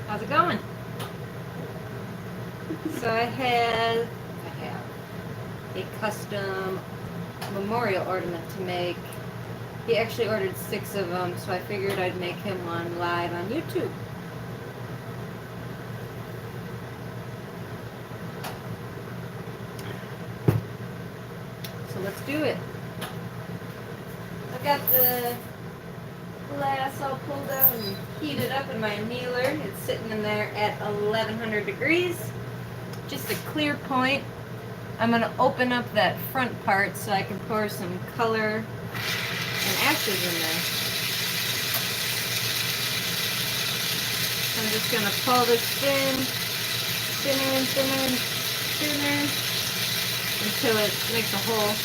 How's it going? So I have a custom memorial ornament to make. He actually ordered 6 of them, so I figured I'd make him one live on YouTube. So let's do it. I've got the glass all pulled out and heated up in my annealer. It's sitting in there at 1100 degrees. Just a clear point. I'm going to open up that front part so I can pour some color and ashes in there. I'm just going to pull this thinner and thinner and thinner until it makes a hole.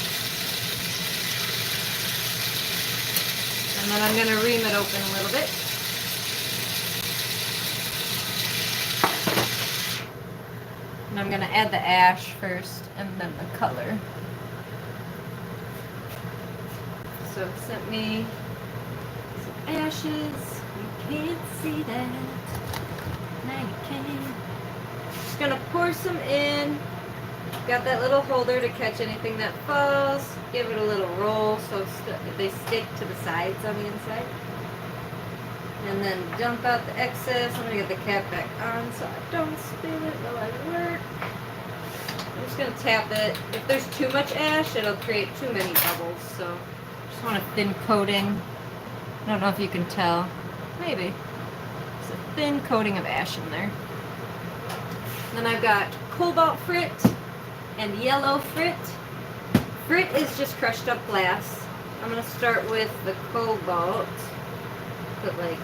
And then I'm going to ream it open a little bit. And I'm going to add the ash first and then the color. So it sent me some ashes. You can't see that. Now you can. Just going to pour some in. Got that little holder to catch anything that falls. Give it a little roll so they stick to the sides on the inside. And then dump out the excess. I'm going to get the cap back on so I don't spill it while I work. I'm just going to tap it. If there's too much ash, it'll create too many bubbles. So just want a thin coating. I don't know if you can tell. Maybe. It's a thin coating of ash in there. Then I've got cobalt frit and yellow frit. Frit is just crushed up glass. I'm going to start with the cobalt. Put like a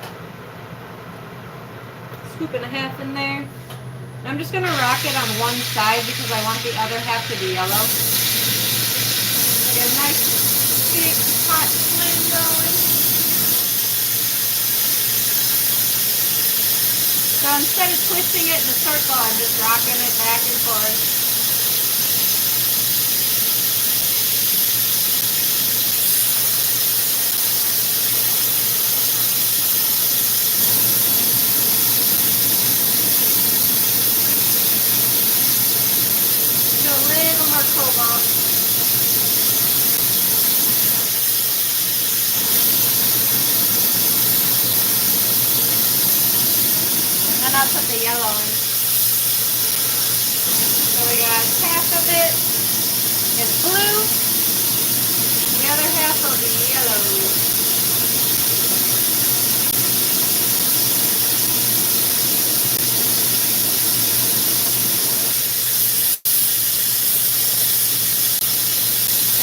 scoop and a half in there. And I'm just going to rock it on one side because I want the other half to be yellow. Get a nice big hot flame going. So instead of twisting it in a circle, I'm just rocking it back and forth. Cobalt. And then I'll put the yellow in. So we got half of it is blue, the other half will be yellow.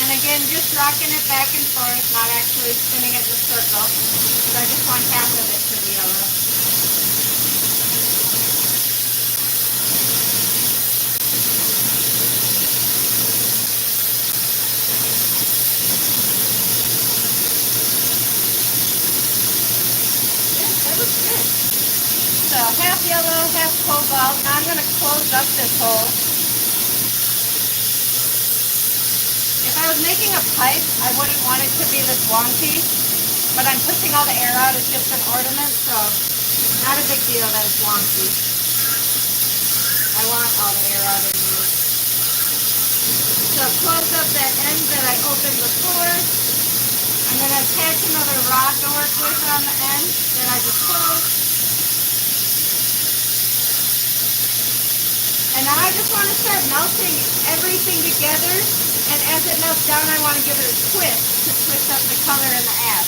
Again, just rocking it back and forth, not actually spinning it in a circle. So I just want half of it to be yellow. Yeah, that looks good. So half yellow, half cobalt. Now I'm going to close up this hole. If I was making a pipe, I wouldn't want it to be this wonky, but I'm pushing all the air out. It's just an ornament, so not a big deal that it's wonky. I want all the air out anyway. So close up that end that I opened before. I'm going to attach another rod to work with on the end that I just closed. And now I just want to start melting everything together. And as it melts down, I want to give it a twist to twist up the color and the ash.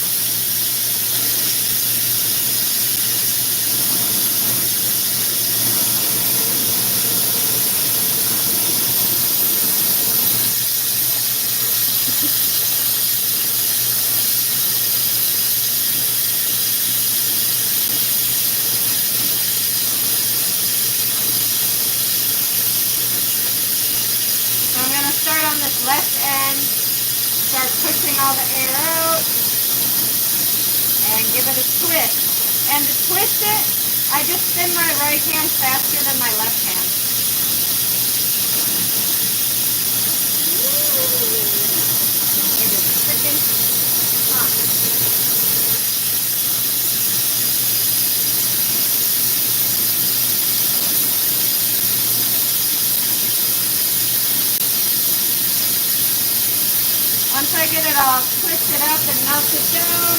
Start on this left end, start pushing all the air out, and give it a twist. And to twist it, I just spin my right hand faster than my left hand. It is freaking hot. I get it all twisted up and melted down,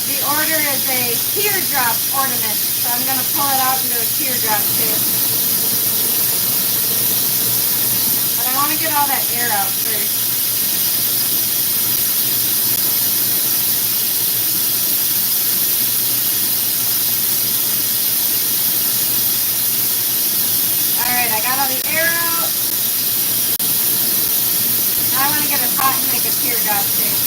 the order is a teardrop ornament. So I'm going to pull it out into a teardrop shape. But I want to get all that air out first. Alright, I got all the air out. Now I want to get it hot and make a teardrop shape.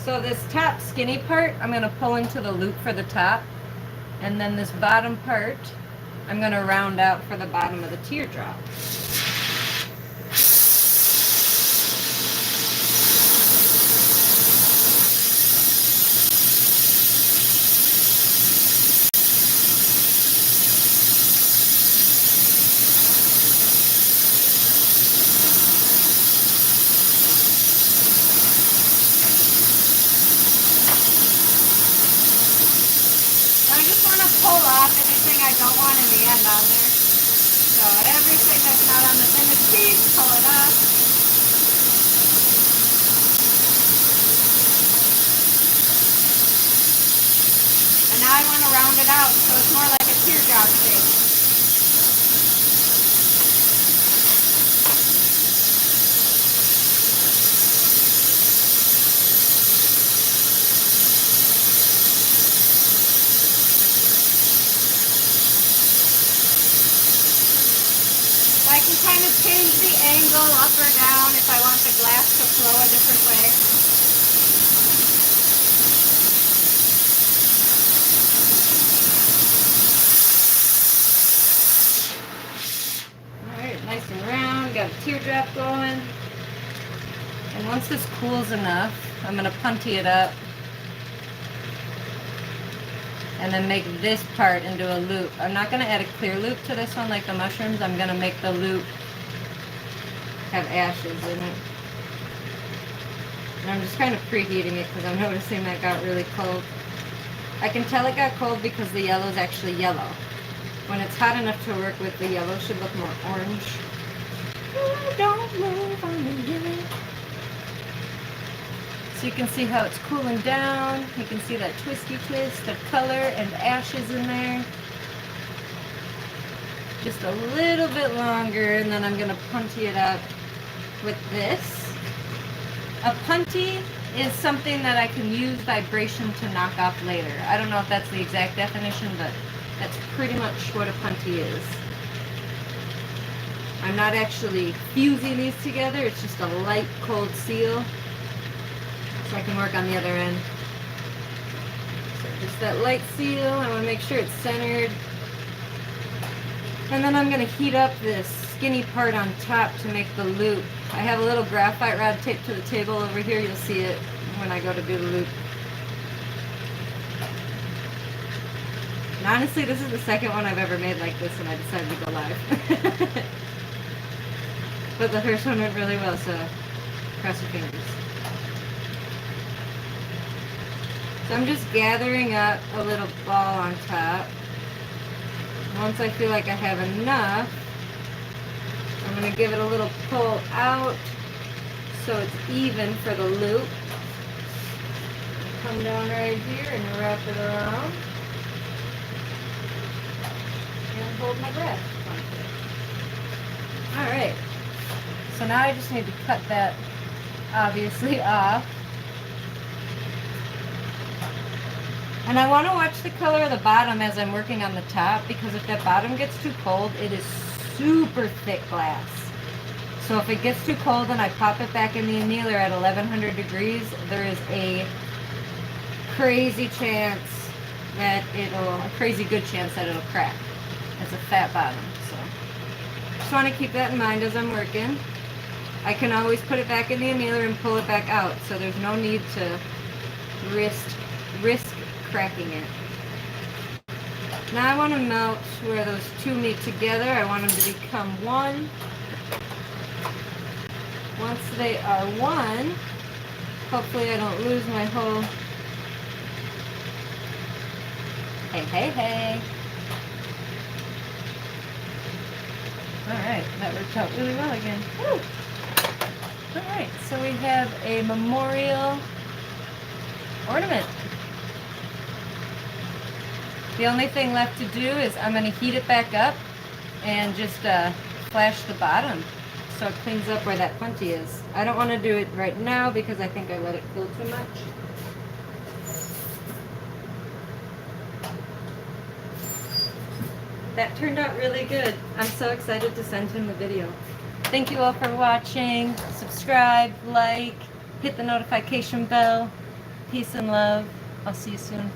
So this top skinny part, I'm going to pull into the loop for the top. And then this bottom part, I'm going to round out for the bottom of the teardrop. Pull off anything I don't want in the end on there. So everything that's not on the finished piece, pull it off. And now I want to round it out so it's more like a teardrop shape. I can kind of change the angle up or down if I want the glass to flow a different way. Alright, nice and round, got a teardrop going. And once this cools enough, I'm going to punty it up. And then make this part into a loop. I'm not going to add a clear loop to this one like the mushrooms. I'm going to make the loop have ashes in it. And I'm just kind of preheating it because I'm noticing that got really cold. I can tell it got cold because the yellow is actually yellow. When it's hot enough to work with, the yellow should look more orange. Don't move on the yellow. So you can see how it's cooling down. You can see that twisty twist of color and ashes in there. Just a little bit longer, and then I'm going to punty it up with this. A punty is something that I can use vibration to knock off later. I don't know if that's the exact definition, but that's pretty much what a punty is. I'm not actually fusing these together. It's just a light, cold seal. So I can work on the other end. So just that light seal, I want to make sure it's centered. And then I'm going to heat up this skinny part on top to make the loop. I have a little graphite rod taped to the table over here. You'll see it when I go to do the loop. And honestly, this is the second one I've ever made like this, and I decided to go live. But the first one went really well, so cross your fingers. So I'm just gathering up a little ball on top. Once I feel like I have enough, I'm going to give it a little pull out so it's even for the loop. Come down right here and wrap it around. And hold my breath. Alright, so now I just need to cut that obviously off. And I want to watch the color of the bottom as I'm working on the top, because if that bottom gets too cold, it is super thick glass. So if it gets too cold and I pop it back in the annealer at 1100 degrees, there is a crazy chance that a crazy good chance that it'll crack. It's a fat bottom, so just want to keep that in mind as I'm working. I can always put it back in the annealer and pull it back out, so there's no need to risk cracking it. Now I want to melt where those two meet together. I want them to become one. once they are one, hopefully I don't lose my whole... Hey. Alright, that worked out really well again. Woo! Alright, so we have a memorial ornament. The only thing left to do is I'm going to heat it back up and just flash the bottom so it cleans up where that puntee is. I don't want to do it right now because I think I let it cool too much. That turned out really good. I'm so excited to send him the video. Thank you all for watching. Subscribe, like, hit the notification bell. Peace and love. I'll see you soon.